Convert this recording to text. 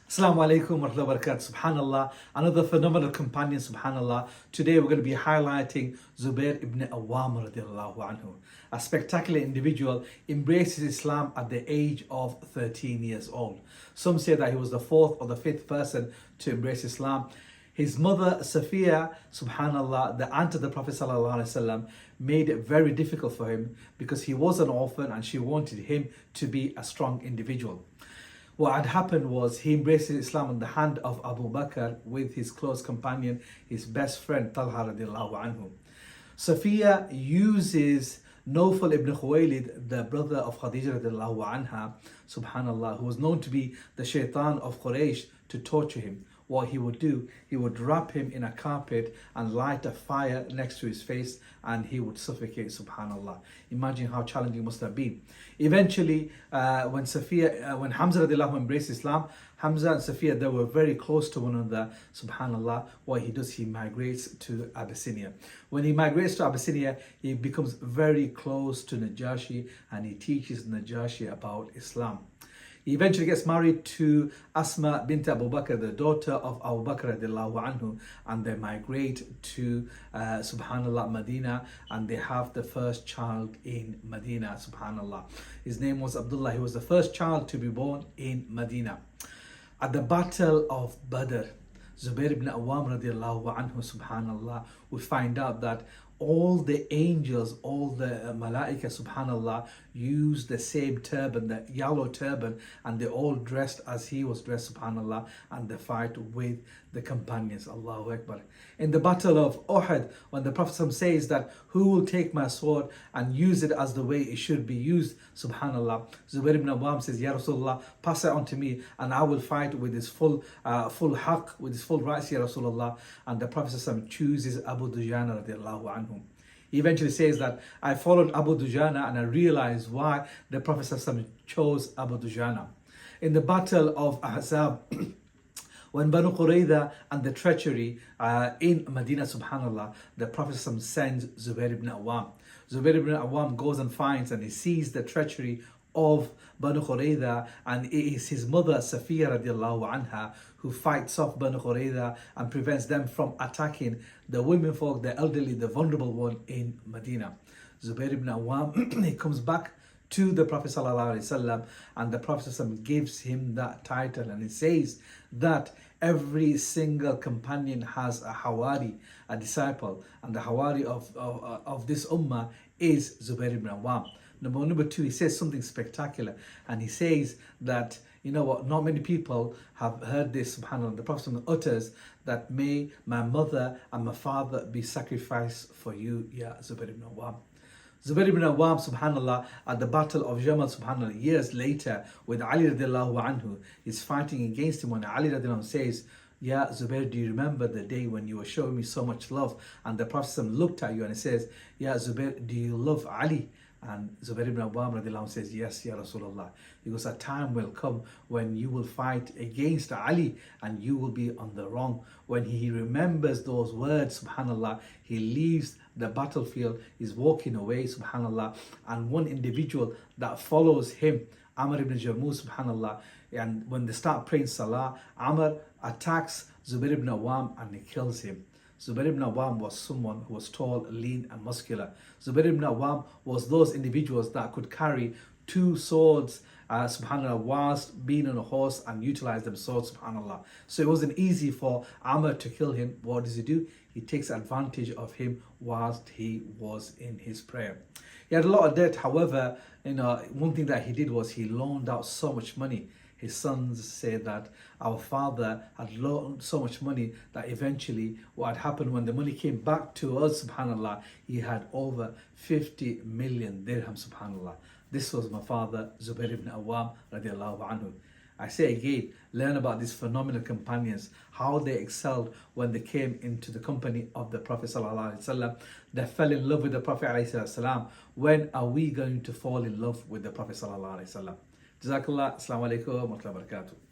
Assalamu alaikum wa rahmatullahi wa barakatuh. Subhanallah, another phenomenal companion, subhanallah. Today we're going to be highlighting Zubair ibn Awwam radiallahu anhu. A spectacular individual, embraces Islam at the age of 13 years old. Some say that he was the fourth or the fifth person to embrace Islam. His mother, Safiya, subhanallah, the aunt of the Prophet sallallahu alaihi wasallam, made it very difficult for him because he was an orphan and she wanted him to be a strong individual. What had happened was he embraced Islam on the hand of Abu Bakr with his close companion, his best friend Talha radiallahu anhu. Safiya uses Nawfal ibn Khuwaylid, the brother of Khadija radiallahu anha, subhanallah, who was known to be the shaitan of Quraysh, to torture him. What he would do, he would wrap him in a carpet and light a fire next to his face and he would suffocate, subhanallah. Imagine how challenging it must have been. Eventually, when Hamza radiallahu embraced Islam, Hamza and Safiya, they were very close to one another, subhanallah. What he does, he migrates to Abyssinia. When he migrates to Abyssinia, he becomes very close to Najashi and he teaches Najashi about Islam. He eventually gets married to Asma bint Abu Bakr, the daughter of Abu Bakr radiallahu anhu, and they migrate to subhanallah Medina, and they have the first child in Medina, subhanallah. His name was Abdullah. He was the first child to be born in Medina. At the Battle of Badr, Zubair ibn Awwam radiallahu anhu, subhanallah, we find out that all the angels, all the malaika, subhanallah, used the same turban, the yellow turban, and they all dressed as he was dressed, subhanallah, and they fight with the companions, Allahu Akbar. In the battle of Uhud, when the Prophet says that, who will take my sword and use it as the way it should be used, subhanallah, Zubair ibn Awwam says, Ya Rasulullah, pass it on to me and I will fight with his full haqq, with his full rights, Ya Rasulullah. And the Prophet chooses Abu Dujana radiallahu anhu. He eventually says that I followed Abu Dujana and I realized why the Prophet chose Abu Dujana. In the battle of Ahzab, when Banu Qurayza and the treachery in Medina, subhanallah, the Prophet sends Zubair ibn Awwam. Zubair ibn Awwam goes and finds and he sees the treachery of Banu Qurayza, and it is his mother Safiya radiallahu anha who fights off Banu Qurayza and prevents them from attacking the women folk, the elderly, the vulnerable one in Medina. Zubair ibn Awwam, he comes back to the Prophet sallallahu alaihi wasallam, and the Prophet gives him that title, and he says that every single companion has a Hawari, a disciple, and the Hawari of this ummah is Zubair ibn Awwam. Number two, he says something spectacular, and he says that, you know what, not many people have heard this, subhanAllah. The Prophet utters that, may my mother and my father be sacrificed for you, ya Zubair ibn Awwam. Zubair ibn Awwam, subhanallah, at the battle of Jamal, subhanallah, years later, with Ali radiallahu anhu, is fighting against him when Ali radiallahu anhu says, Ya Zubair, do you remember the day when you were showing me so much love? And the Prophet looked at you and he says, Ya Zubair, do you love Ali? And Zubair ibn Awwam radiallahu anhu says, yes, Ya Rasulullah. He goes, a time will come when you will fight against Ali and you will be on the wrong. When he remembers those words, subhanallah, he leaves the battlefield, is walking away, subhanallah, and one individual that follows him, Amr ibn Jarmus, subhanallah, and when they start praying Salah, Amr attacks Zubair ibn Awwam and he kills him. Zubair ibn Awwam was someone who was tall, lean and muscular. Zubair ibn Awwam was those individuals that could carry two swords, subhanallah, whilst being on a horse and utilize them swords, subhanallah. So it wasn't easy for Amr to kill him. What does he do? He takes advantage of him whilst he was in his prayer. He had a lot of debt. However, one thing that he did was he loaned out so much money. His sons said that our father had loaned so much money that eventually what had happened when the money came back to us, subhanallah, he had over 50 million dirham, subhanallah. This was my father, Zubair ibn Awwam radiallahu anhu. I say again, learn about these phenomenal companions, how they excelled when they came into the company of the Prophet sallallahu alaihi wasallam. They fell in love with the Prophet alayhi salam. When are we going to fall in love with the Prophet sallallahu alaihi wasallam? Jazakallah. Assalamu alaikum wa rahmatullahi wa barakatuh.